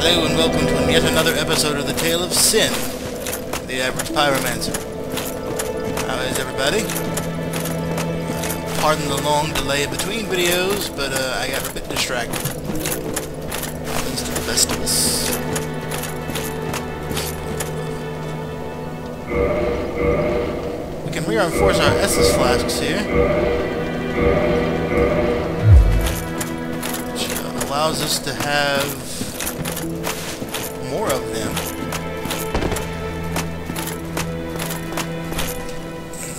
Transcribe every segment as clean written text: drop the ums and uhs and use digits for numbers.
Hello and welcome to yet another episode of the Tale of Sin, the Average Pyromancer. How is everybody? Pardon the long delay between videos, but I got a bit distracted. Happens to the best of us. We can reinforce our Estus flasks here, which allows us to have more of them.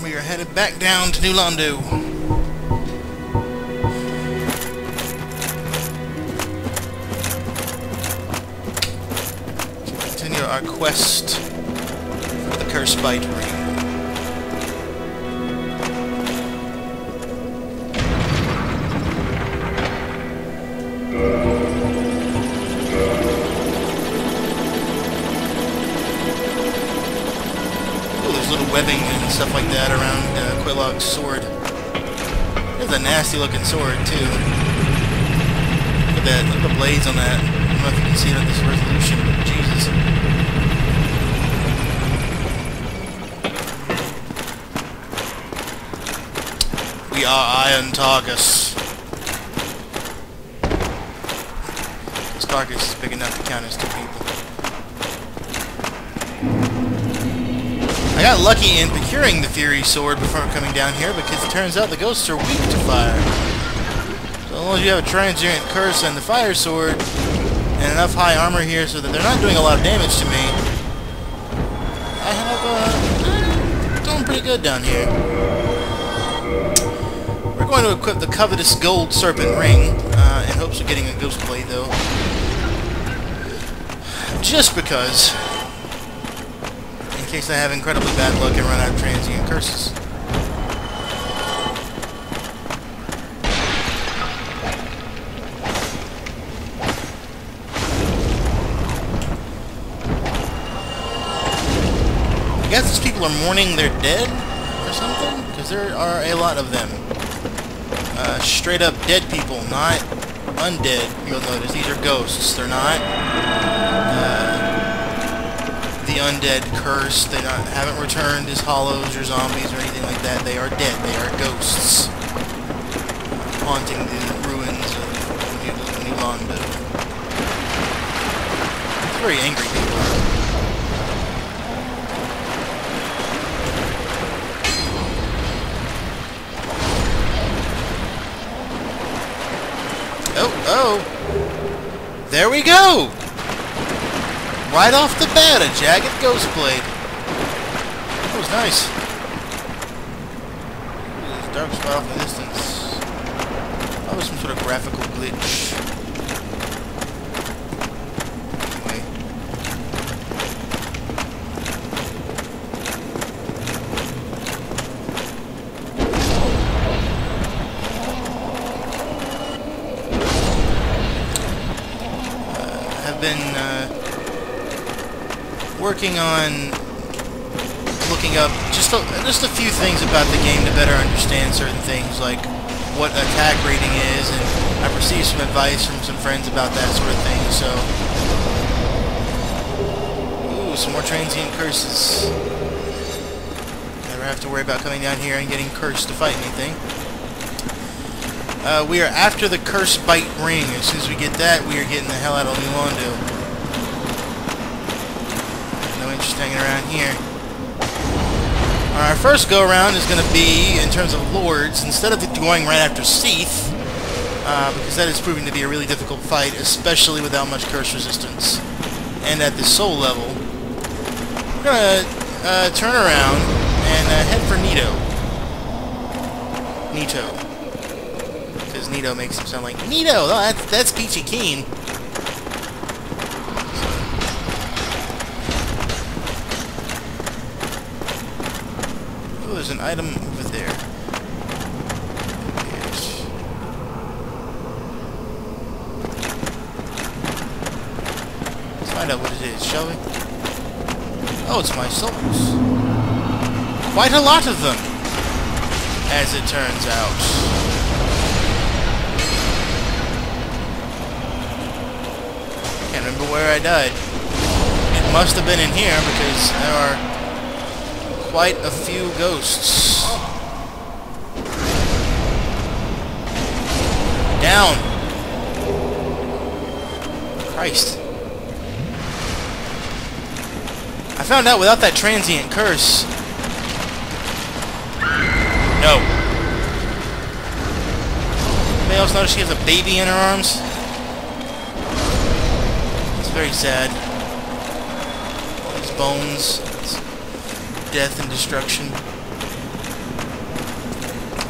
We are headed back down to New Londo. To continue our quest for the Cursebite Ring. Webbing and stuff like that around Quillog's sword. It's a nasty looking sword too. Look at that, look at the blades on that. I don't know if you can see it at this resolution, but Jesus. We are Iron Targus. This Targus is big enough to count as two people. I got lucky in procuring the Fury Sword before coming down here because it turns out the ghosts are weak to fire. So as long as you have a transient curse and the Fire Sword and enough high armor here so that they're not doing a lot of damage to me, I have doing pretty good down here. We're going to equip the covetous Gold Serpent Ring in hopes of getting a Ghost Blade though. Just because. In case I have incredibly bad luck and run out of transient curses. I guess these people are mourning their dead or something? Because there are a lot of them. Straight up dead people, not undead. You'll notice these are ghosts. They're not the undead curse. They haven't returned as hollows or zombies or anything like that. They are dead. They are ghosts haunting the ruins of New Londo. It's very angry people. Oh! There we go! Right off the bat, a jagged ghost blade. That was nice. There's a dark spot off in the distance. Probably some sort of graphical glitch. Anyway. Have been working on looking up just a few things about the game to better understand certain things, like what attack rating is, and I've received some advice from some friends about that sort of thing, so... Ooh, some more transient curses. Never have to worry about coming down here and getting cursed to fight anything. We are after the Cursebite Ring. As soon as we get that, we are getting the hell out of New Londo. Just hanging around here. Our first go-around is going to be, in terms of lords, instead of going right after Seath, because that is proving to be a really difficult fight, especially without much curse resistance, and at the soul level, we're going to turn around and head for Nito. Because Nito makes him sound like Nito! Oh, that's Peachy Keen. There's an item over there. Let's find out what it is, shall we? Oh, it's my souls. Quite a lot of them, as it turns out. Can't remember where I died. It must have been in here because there are quite a few ghosts. Down! Christ. I found out without that transient curse. No. Anybody else notice she has a baby in her arms? It's very sad. All these bones. It's death and destruction.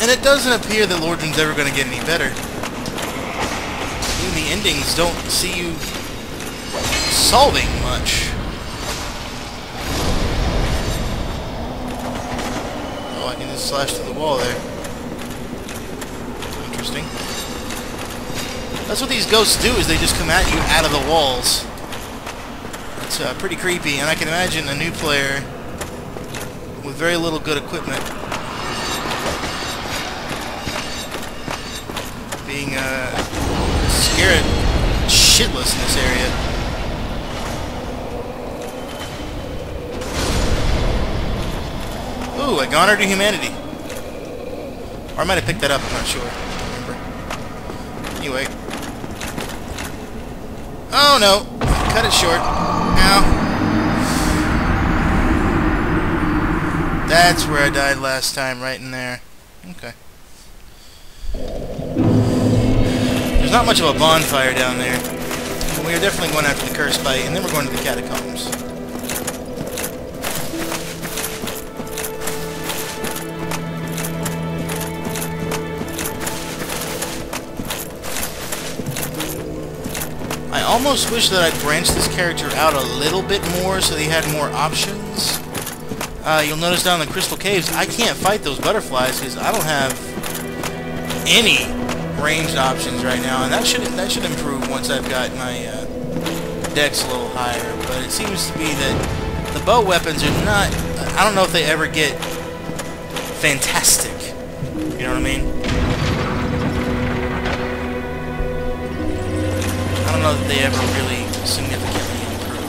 And it doesn't appear that Lordran's ever going to get any better. Even the endings don't see you solving much. Oh, I can just slash through the wall there. Interesting. That's what these ghosts do, is they just come at you out of the walls. It's pretty creepy, and I can imagine a new player with very little good equipment being scared shitless in this area. Ooh, a goner to humanity. Or I might have picked that up, I'm not sure. I don't remember. Anyway. Oh no! Cut it short. Ow. That's where I died last time, right in there. Okay. There's not much of a bonfire down there. But we are definitely going after the Cursebite, and then we're going to the catacombs. I almost wish that I'd branched this character out a little bit more so that he had more options. You'll notice down in the Crystal Caves, I can't fight those butterflies because I don't have any ranged options right now, and that should improve once I've got my dex a little higher. But it seems to be that the bow weapons are not. I don't know if they ever get fantastic. You know what I mean? I don't know that they ever really significantly improve.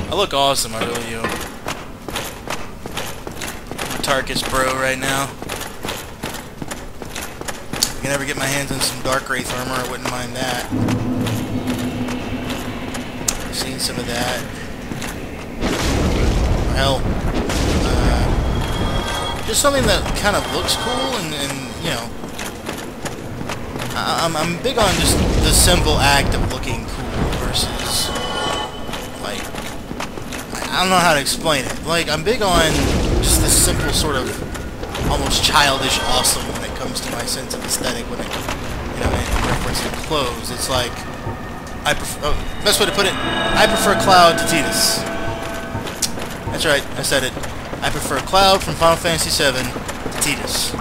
I look awesome, I really do. I'm a Tarkus bro right now. If I can ever get my hands on some Dark Wraith armor, I wouldn't mind that. I've seen some of that. Hell, just something that kind of looks cool, and you know, I'm big on just the simple act of looking cool versus, like, I don't know how to explain it. Like, I'm big on just the simple sort of almost childish awesome when it comes to my sense of aesthetic when it, you know, in reference to clothes. It's like, I prefer, best way to put it, I prefer Cloud to Tidus. That's right, I said it. I prefer Cloud from Final Fantasy VII to Tidus.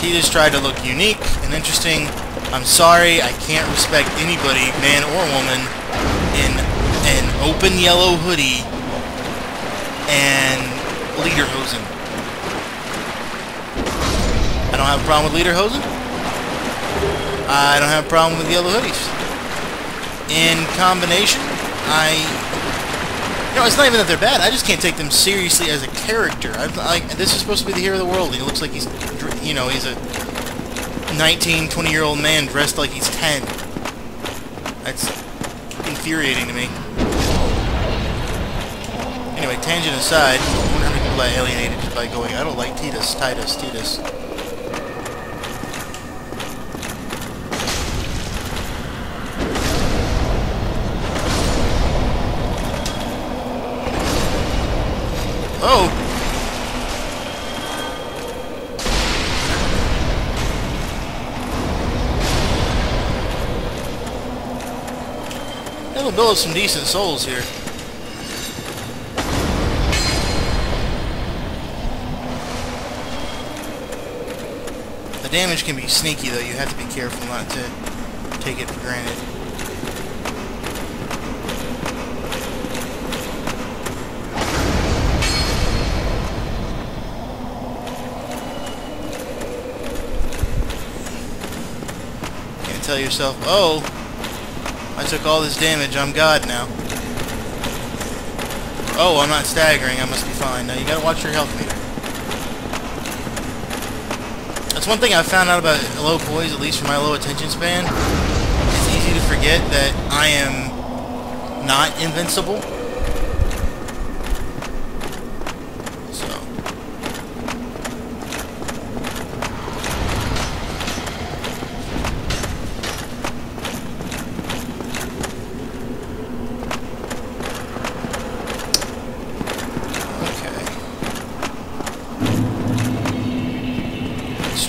Tidus tried to look unique and interesting. I'm sorry, I can't respect anybody, man or woman, in an open yellow hoodie and lederhosen. I don't have a problem with lederhosen. I don't have a problem with yellow hoodies. In combination, you know, it's not even that they're bad. I just can't take them seriously as a character. This is supposed to be the hero of the world. He looks like he's, you know, he's a 19, 20-year-old man dressed like he's 10. That's infuriating to me. Anyway, tangent aside, I wonder how many people I alienated just by going, I don't like Tidus. Oh! That'll build some decent souls here. The damage can be sneaky, though. You have to be careful not to take it for granted. Can't tell yourself, oh, I took all this damage, I'm God now. Oh, I'm not staggering, I must be fine. Now you gotta watch your health meter. That's one thing I've found out about low poise, at least for my low attention span. It's easy to forget that I am not invincible. So.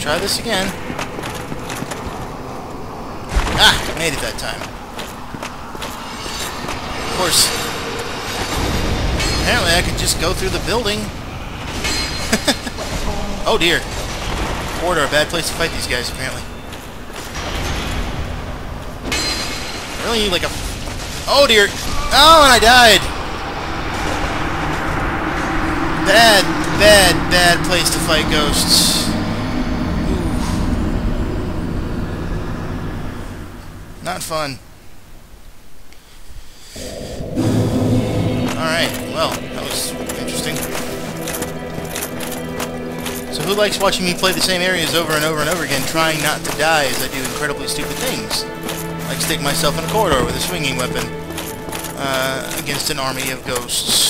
Try this again. Ah! Made it that time. Of course, apparently I could just go through the building. Oh dear. Corridor, a bad place to fight these guys, apparently. Really need like a... Oh dear! Oh, and I died! Bad place to fight ghosts. Not fun. Alright, well, that was interesting. So who likes watching me play the same areas over and over and over again, trying not to die as I do incredibly stupid things? Like stick myself in a corridor with a swinging weapon against an army of ghosts.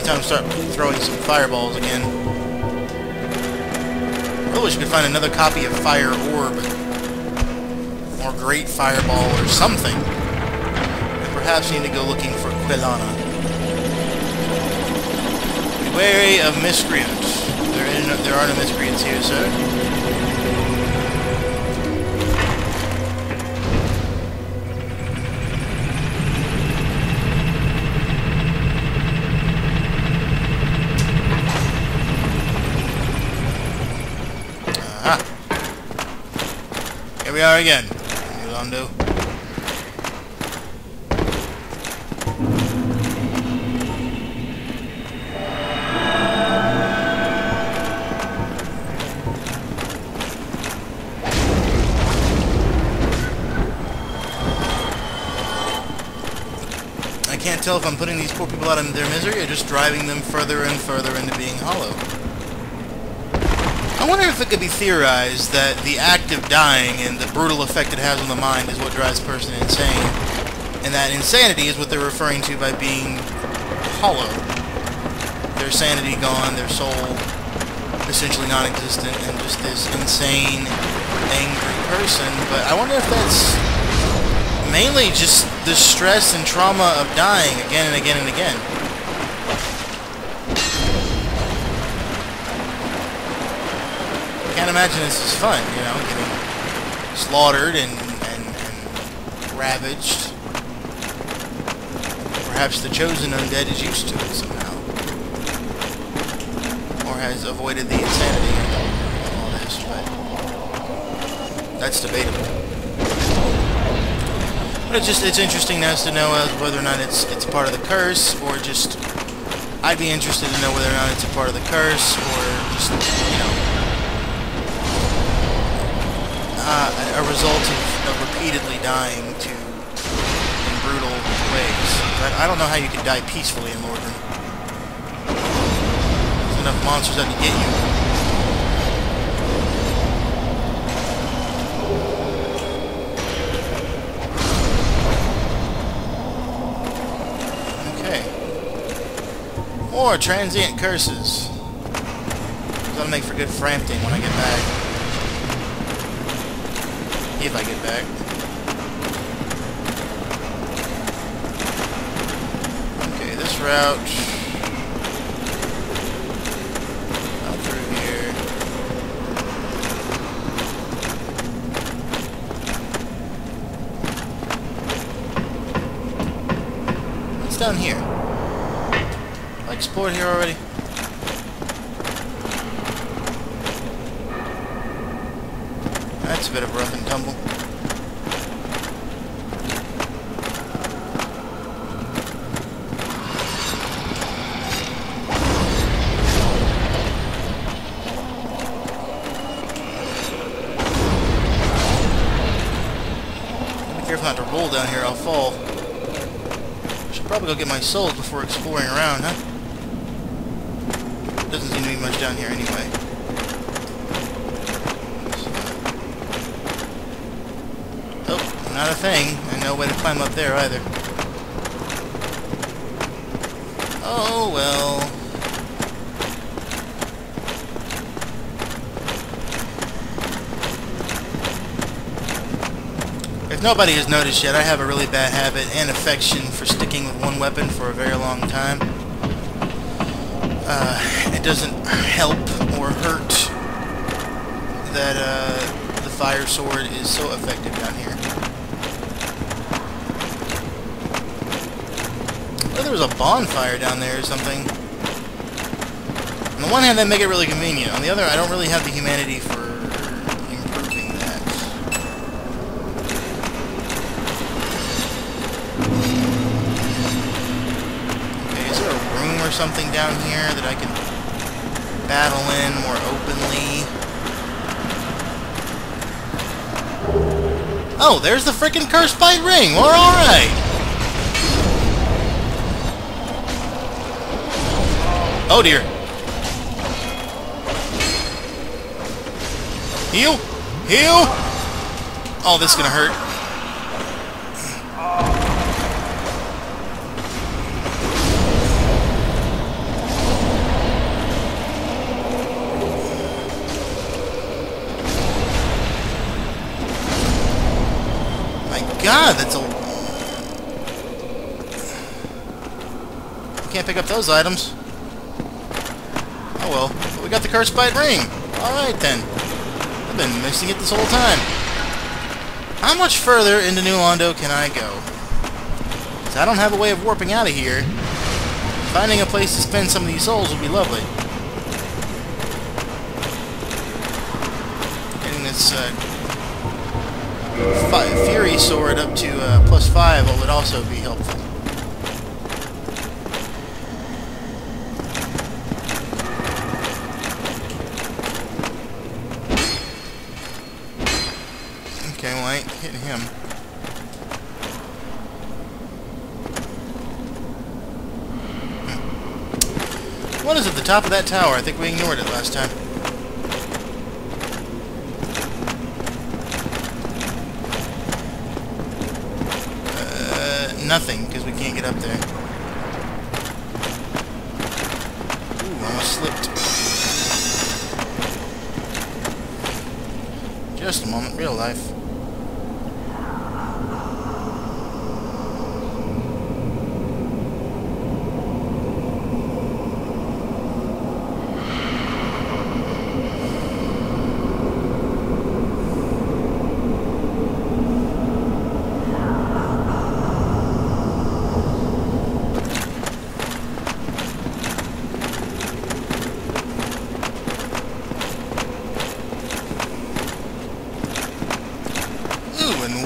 Time to start throwing some fireballs again. I really wish we could find another copy of Fire Orb. Or Great Fireball or something. Perhaps we need to go looking for Quilana. Be wary of miscreants. There are no miscreants here, sir. Here we are again. Yolando. I can't tell if I'm putting these poor people out of their misery or just driving them further and further into being hollow. I wonder if it could be theorized that the act of dying and the brutal effect it has on the mind is what drives a person insane, and that insanity is what they're referring to by being hollow. Their sanity gone, their soul essentially non-existent, and just this insane, angry person. But I wonder if that's mainly just the stress and trauma of dying again and again and again. I can't imagine this is fun, you know, getting slaughtered and ravaged. Perhaps the chosen undead is used to it somehow. Or has avoided the insanity and all this, but that's debatable. But it's interesting as to know whether or not it's part of the curse, or just... I'd be interested to know whether or not it's a part of the curse, or just, you know, a result of repeatedly dying in brutal ways. But I don't know how you can die peacefully in Lordran. There's enough monsters out to get you. Okay. More transient curses. That'll make for good frampting when I get back. If I get back. Okay, this route out through here. What's down here? Have I explored here already? it's a bit of rough and tumble. Be careful not to roll down here, I'll fall. Should probably go get my souls before exploring around, huh? Doesn't seem to be much down here anyway. Oh, not a thing. And no way to climb up there either. Oh, well. If nobody has noticed yet, I have a really bad habit and affection for sticking with one weapon for a very long time. It doesn't help or hurt that the fire sword is so effective down here. Well, there was a bonfire down there or something. On the one hand, they make it really convenient. On the other, I don't really have the humanity for improving that. Okay, is there a room or something down here that I can battle in more openly? Oh, there's the frickin' Cursebite Ring! We're alright! Oh dear. Heal! Heal! Oh, this is gonna hurt. God, that's a... Can't pick up those items. Oh well. But we got the Cursebite Ring. Alright then. I've been missing it this whole time. How much further into New Londo can I go? Because I don't have a way of warping out of here. Finding a place to spend some of these souls would be lovely. Getting this Fury Sword up to +5 would also be helpful. Okay, well I ain't hitting him. What is at the top of that tower? I think we ignored it last time. Nothing, because we can't get up there. Ooh, almost slipped. Just a moment, real life.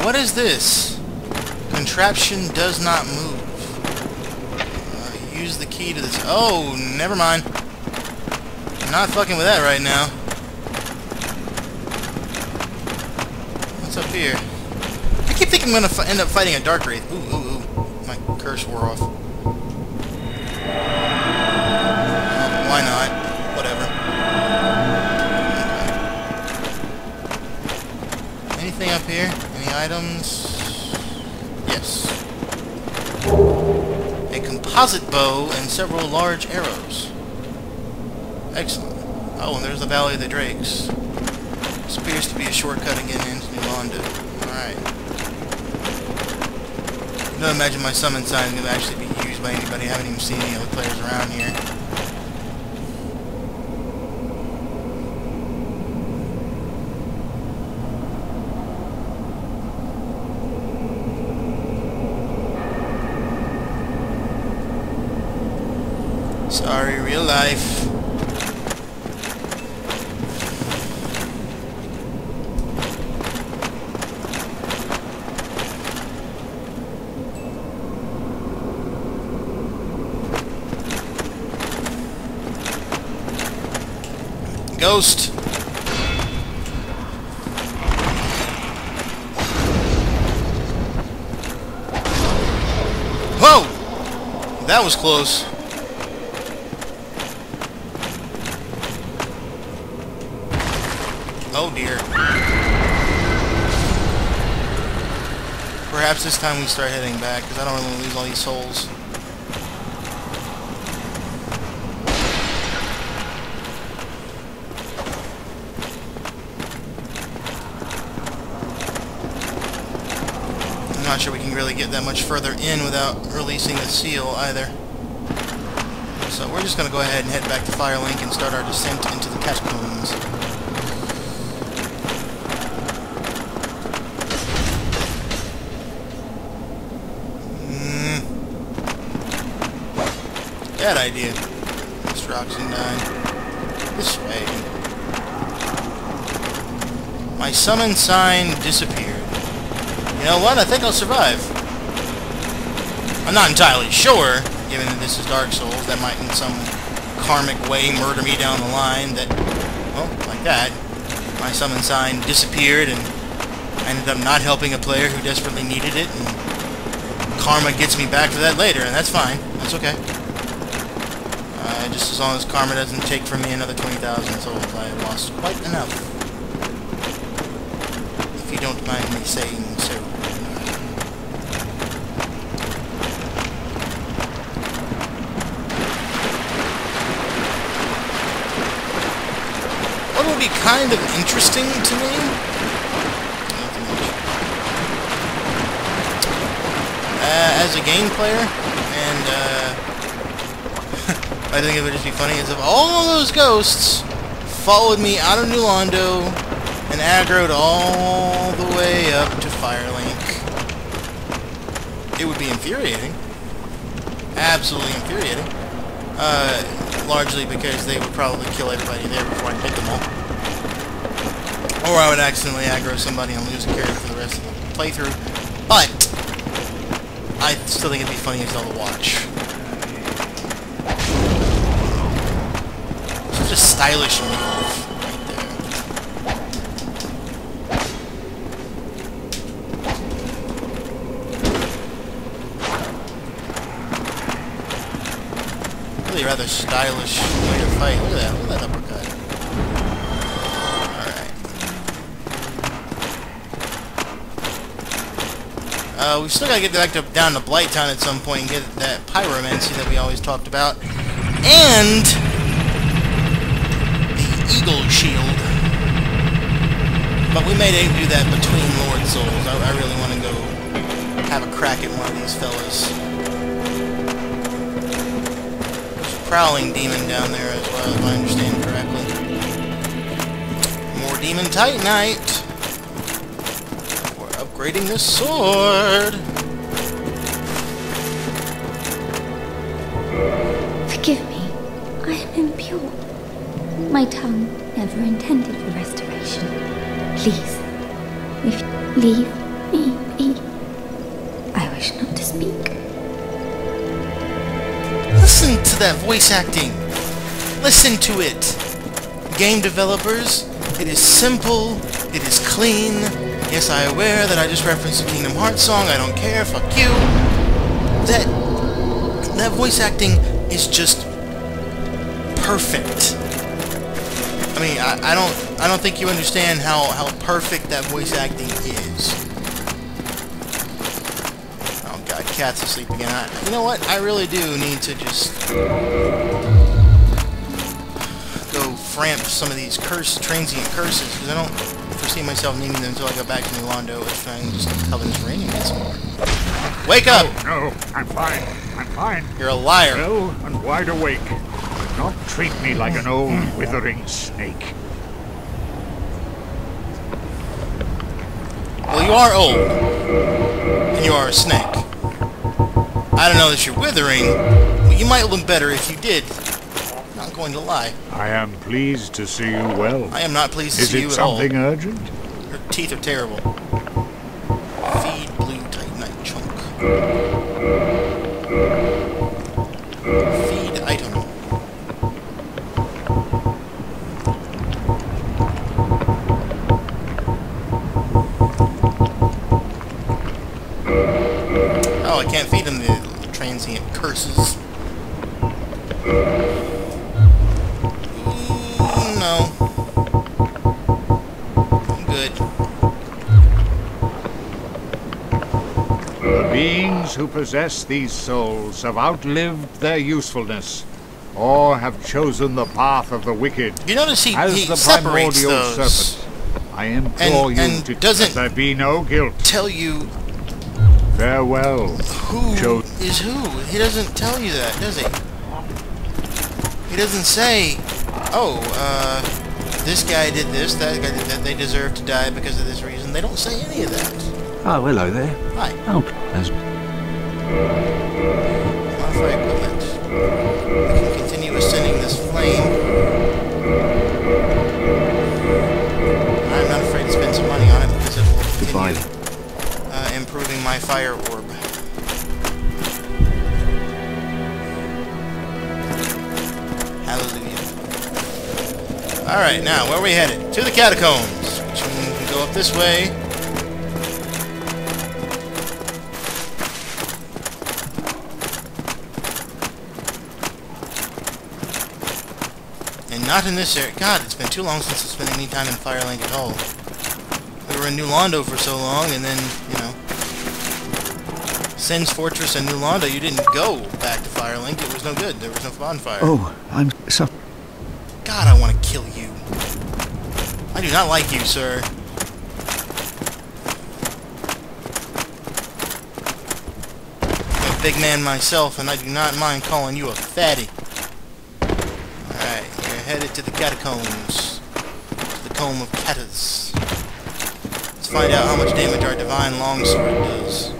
What is this? Contraption does not move. Use the key to this. Oh, never mind. I'm not fucking with that right now. What's up here? I keep thinking I'm gonna end up fighting a Dark Wraith. Ooh, ooh, ooh. My curse wore off. Why not? Whatever. Okay. Anything up here? Items. Yes. A composite bow and several large arrows. Excellent. Oh, and there's the Valley of the Drakes. This appears to be a shortcut again into New Londo. Alright. I don't imagine my summon sign is going to actually be used by anybody. I haven't even seen any other players around here. Sorry, real life. Ghost! Whoa! That was close. Oh dear. Perhaps this time we start heading back, because I don't really want to lose all these souls. I'm not sure we can really get that much further in without releasing the seal either. So we're just going to go ahead and head back to Firelink and start our descent into the catacombs. Bad idea. Mr. Oxendine. This way. My summon sign disappeared. You know what? I think I'll survive. I'm not entirely sure, given that this is Dark Souls, that might in some karmic way murder me down the line, that, well, like that. My summon sign disappeared and I ended up not helping a player who desperately needed it, and karma gets me back to that later, and that's fine. That's okay. Just as long as karma doesn't take from me another 20,000 souls, I have lost quite enough. If you don't mind me saying so. What would be kind of interesting to me? As a game player, and I think it would just be funny as if all of those ghosts followed me out of New Londo and aggroed all the way up to Firelink. It would be infuriating. Absolutely infuriating. Largely because they would probably kill everybody there before I hit them all. Or I would accidentally aggro somebody and lose a character for the rest of the playthrough. But I still think it'd be funny as hell to watch. Such a stylish move right there. Really rather stylish way to fight. Look at that. Look at that uppercut. Alright. We've still got to get back down to Blighttown at some point and get that pyromancy that we always talked about. And Eagle Shield. But we may do that between Lord Souls. I really want to go have a crack at one of these fellas. There's a prowling demon down there as well, if I understand correctly. More Demon Titanite. We're upgrading this sword. Forgive me. I am impure. My tongue never intended for restoration. Please, leave me be. I wish not to speak. Listen to that voice acting. Listen to it. Game developers, it is simple. It is clean. Yes, I am aware that I just referenced a Kingdom Hearts song. I don't care. Fuck you. That voice acting is just perfect. I mean, I don't think you understand how perfect that voice acting is. Oh god, cat's asleep again. You know what? I really do need to just go framp some of these transient curses, because I don't foresee myself needing them until I go back to New Londo if I can just cover this ring and get some more. Wake up! No, I'm fine. I'm fine. You're a liar. Well and wide awake. Do not treat me like an old withering snake. Well, you are old. And you are a snake. I don't know that you're withering, but you might look better if you did. I'm not going to lie. I am pleased to see you well. I am not pleased to see you Is at it all. something urgent? Your teeth are terrible. Feed blue Titanite chunk. Feed item. can't feed him the transient curses. No. I'm good. The beings who possess these souls have outlived their usefulness, or have chosen the path of the wicked. You notice he As the separates primordial those. serpent, I implore and you to doesn't let there be no guilt. Tell you Farewell. who is who. He doesn't tell you that, does he? He doesn't say, oh, this guy did this, that guy did that, they deserve to die because of this reason. They don't say any of that. Oh, hello there. Hi. Oh, that's... Modify equipment. We can continue ascending this flame. I'm not afraid to spend some money on it because it will continue improving my fire orb. Hallelujah. Alright, now, where are we headed? To the catacombs, which we can go up this way. And not in this area. God, it's been too long since I spent any time in Firelink at all. We were in New Londo for so long, and then, you know, Sin's Fortress and New Londo, you didn't go back to Firelink. It was no good. There was no bonfire. Oh, I'm so... God, I want to kill you. I do not like you, sir. I'm a big man myself, and I do not mind calling you a fatty. Alright, we're headed to the catacombs. To the Comb of Catas. Let's find out how much damage our Divine Longsword does.